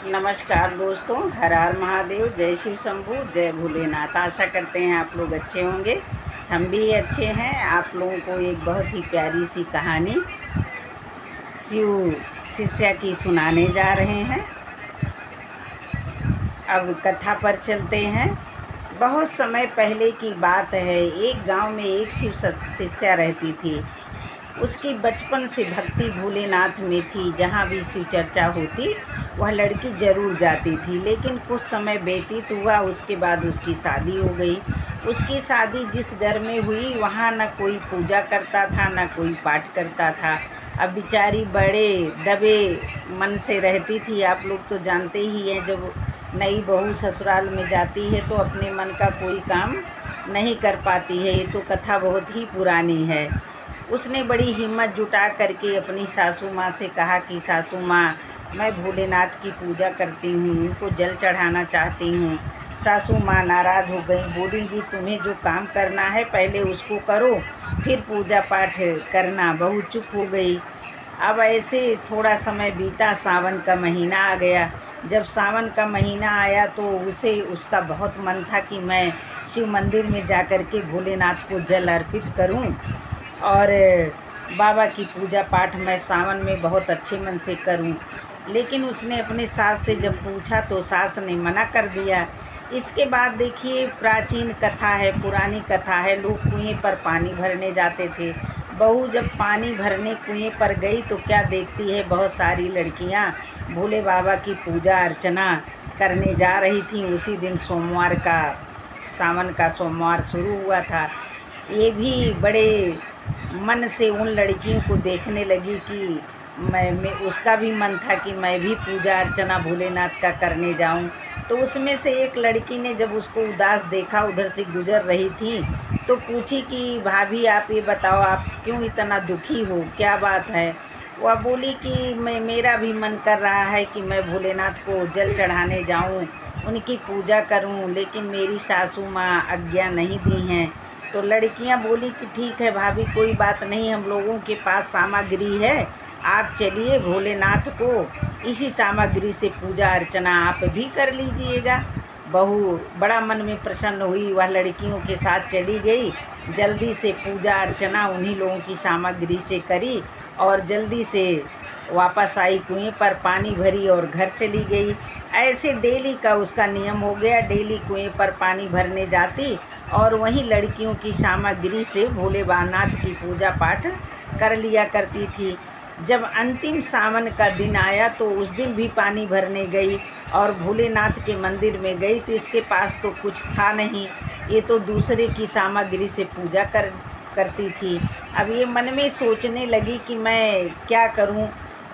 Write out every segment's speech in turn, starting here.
नमस्कार दोस्तों, हर हर महादेव, जय शिव शंभू, जय भोलेनाथ। आशा करते हैं आप लोग अच्छे होंगे। हम भी अच्छे हैं। आप लोगों को एक बहुत ही प्यारी सी कहानी शिव शिष्या की सुनाने जा रहे हैं। अब कथा पर चलते हैं। बहुत समय पहले की बात है। एक गांव में एक शिव शिष्या रहती थी। उसकी बचपन से भक्ति भोलेनाथ में थी। जहाँ भी शिव चर्चा होती वह लड़की जरूर जाती थी। लेकिन कुछ समय व्यतीत हुआ, उसके बाद उसकी शादी हो गई। उसकी शादी जिस घर में हुई वहाँ न कोई पूजा करता था, न कोई पाठ करता था। अब बेचारी बड़े दबे मन से रहती थी। आप लोग तो जानते ही हैं, जब नई बहू ससुराल में जाती है तो अपने मन का कोई काम नहीं कर पाती है। ये तो कथा बहुत ही पुरानी है। उसने बड़ी हिम्मत जुटा करके अपनी सासू माँ से कहा कि सासू माँ, मैं भोलेनाथ की पूजा करती हूँ, उनको जल चढ़ाना चाहती हूँ। सासू माँ नाराज़ हो गई, बोलेंगी तुम्हें जो काम करना है पहले उसको करो, फिर पूजा पाठ करना। बहू चुप हो गई। अब ऐसे थोड़ा समय बीता, सावन का महीना आ गया। जब सावन का महीना आया तो उसका बहुत मन था कि मैं शिव मंदिर में जा कर के भोलेनाथ को जल अर्पित करूं और बाबा की पूजा पाठ मैं सावन में बहुत अच्छे मन से करूं। लेकिन उसने अपने सास से जब पूछा तो सास ने मना कर दिया। इसके बाद देखिए, प्राचीन कथा है, पुरानी कथा है। लोग कुएं पर पानी भरने जाते थे। बहू जब पानी भरने कुएं पर गई तो क्या देखती है, बहुत सारी लड़कियां भोले बाबा की पूजा अर्चना करने जा रही थीं। उसी दिन सोमवार का, सावन का सोमवार शुरू हुआ था। ये भी बड़े मन से उन लड़कियों को देखने लगी कि मैं उसका भी मन था कि मैं भी पूजा अर्चना भोलेनाथ का करने जाऊं। तो उसमें से एक लड़की ने जब उसको उदास देखा, उधर से गुजर रही थी, तो पूछी कि भाभी आप ये बताओ, आप क्यों इतना दुखी हो, क्या बात है। वह बोली कि मेरा भी मन कर रहा है कि मैं भोलेनाथ को जल चढ़ाने जाऊं, उनकी पूजा करूं, लेकिन मेरी सासू माँ आज्ञा नहीं दी हैं। तो लड़कियां बोली कि ठीक है भाभी, कोई बात नहीं, हम लोगों के पास सामग्री है, आप चलिए भोलेनाथ को इसी सामग्री से पूजा अर्चना आप भी कर लीजिएगा। बहू बड़ा मन में प्रसन्न हुई, वह लड़कियों के साथ चली गई। जल्दी से पूजा अर्चना उन्हीं लोगों की सामग्री से करी और जल्दी से वापस आई, कुएं पर पानी भरी और घर चली गई। ऐसे डेली का उसका नियम हो गया। डेली कुएं पर पानी भरने जाती और वहीं लड़कियों की सामग्री से भोले बाबा की पूजा पाठ कर लिया करती थी। जब अंतिम सावन का दिन आया तो उस दिन भी पानी भरने गई और भोलेनाथ के मंदिर में गई तो इसके पास तो कुछ था नहीं, ये तो दूसरे की सामग्री से पूजा करती थी। अब ये मन में सोचने लगी कि मैं क्या करूं।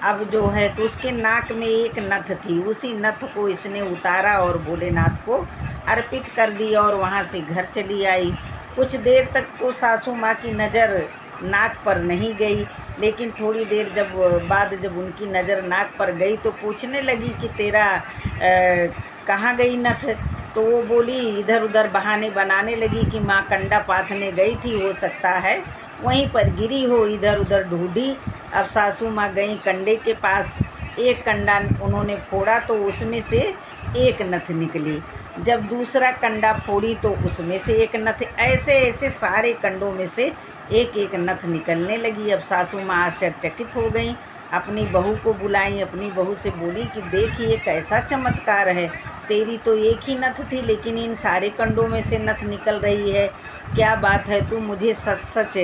अब जो है तो उसके नाक में एक नथ थी, उसी नथ को इसने उतारा और भोलेनाथ को अर्पित कर दिया और वहाँ से घर चली आई। कुछ देर तक तो सासू माँ की नज़र नाक पर नहीं गई, लेकिन थोड़ी देर जब उनकी नज़र नाक पर गई तो पूछने लगी कि तेरा कहाँ गई नथ। तो वो बोली, इधर उधर बहाने बनाने लगी कि माँ कंडा पाथने गई थी, हो सकता है वहीं पर गिरी हो, इधर उधर ढूंढी। अब सासू माँ गई कंडे के पास, एक कंडा उन्होंने फोड़ा तो उसमें से एक नथ निकली। जब दूसरा कंडा फोड़ी तो उसमें से एक नथ, ऐसे ऐसे सारे कंडों में से एक एक नथ निकलने लगी। अब सासू माँ आश्चर्यचकित हो गई, अपनी बहू को बुलाई, अपनी बहू से बोली कि देख ये कैसा चमत्कार है, तेरी तो एक ही नथ थी लेकिन इन सारे कंडों में से नथ निकल रही है, क्या बात है, तू मुझे सच सच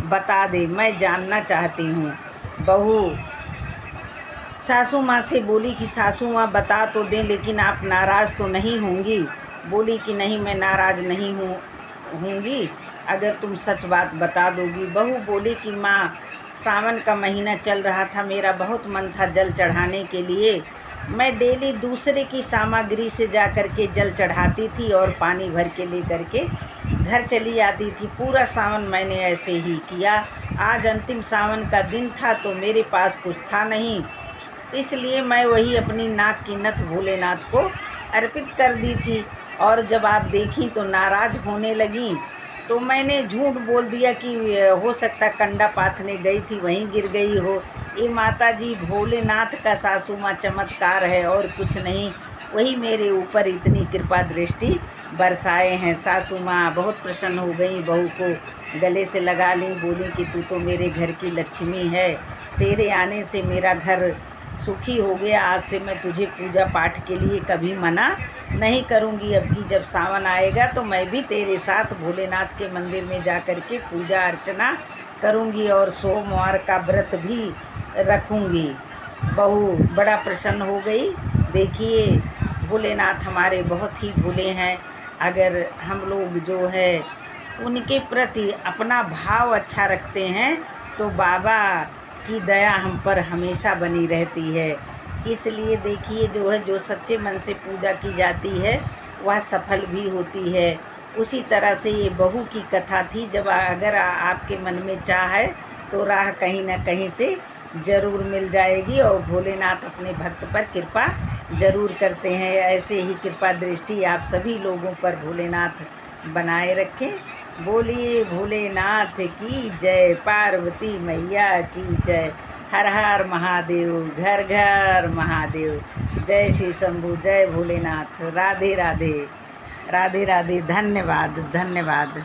बता दे, मैं जानना चाहती हूँ। बहू सासू माँ से बोली कि सासू माँ बता तो दें, लेकिन आप नाराज़ तो नहीं होंगी। बोली कि नहीं, मैं नाराज़ नहीं होंगी अगर तुम सच बात बता दोगी। बहू बोली कि माँ, सावन का महीना चल रहा था, मेरा बहुत मन था जल चढ़ाने के लिए। मैं डेली दूसरे की सामग्री से जा कर के जल चढ़ाती थी और पानी भर के ले कर के घर चली आती थी। पूरा सावन मैंने ऐसे ही किया। आज अंतिम सावन का दिन था तो मेरे पास कुछ था नहीं, इसलिए मैं वही अपनी नाक की नथ भोलेनाथ को अर्पित कर दी थी। और जब आप देखी तो नाराज़ होने लगी। तो मैंने झूठ बोल दिया कि हो सकता कंडा पाथने गई थी वहीं गिर गई हो। ये माता जी भोलेनाथ का सासू माँ चमत्कार है और कुछ नहीं। वही मेरे ऊपर इतनी कृपा दृष्टि बरसाए हैं। सासू माँ बहुत प्रसन्न हो गई, बहू को गले से लगा ली, बोली कि तू तो मेरे घर की लक्ष्मी है, तेरे आने से मेरा घर सुखी हो गया। आज से मैं तुझे पूजा पाठ के लिए कभी मना नहीं करूँगी। अब की जब सावन आएगा तो मैं भी तेरे साथ भोलेनाथ के मंदिर में जा कर के पूजा अर्चना करूँगी और सोमवार का व्रत भी रखूँगी। बहू बड़ा प्रसन्न हो गई। देखिए भोलेनाथ हमारे बहुत ही भोले हैं। अगर हम लोग जो है उनके प्रति अपना भाव अच्छा रखते हैं तो बाबा की दया हम पर हमेशा बनी रहती है। इसलिए देखिए जो है, जो सच्चे मन से पूजा की जाती है वह सफल भी होती है। उसी तरह से ये बहू की कथा थी। जब अगर आपके मन में चाह है तो राह कहीं ना कहीं से ज़रूर मिल जाएगी और भोलेनाथ अपने भक्त पर कृपा ज़रूर करते हैं। ऐसे ही कृपा दृष्टि आप सभी लोगों पर भोलेनाथ बनाए रखें। बोलिए भोलेनाथ की जय, पार्वती मैया की जय। हर हर महादेव, घर घर महादेव। जय शिव शंभु, जय भोलेनाथ। राधे राधे, राधे राधे। धन्यवाद, धन्यवाद।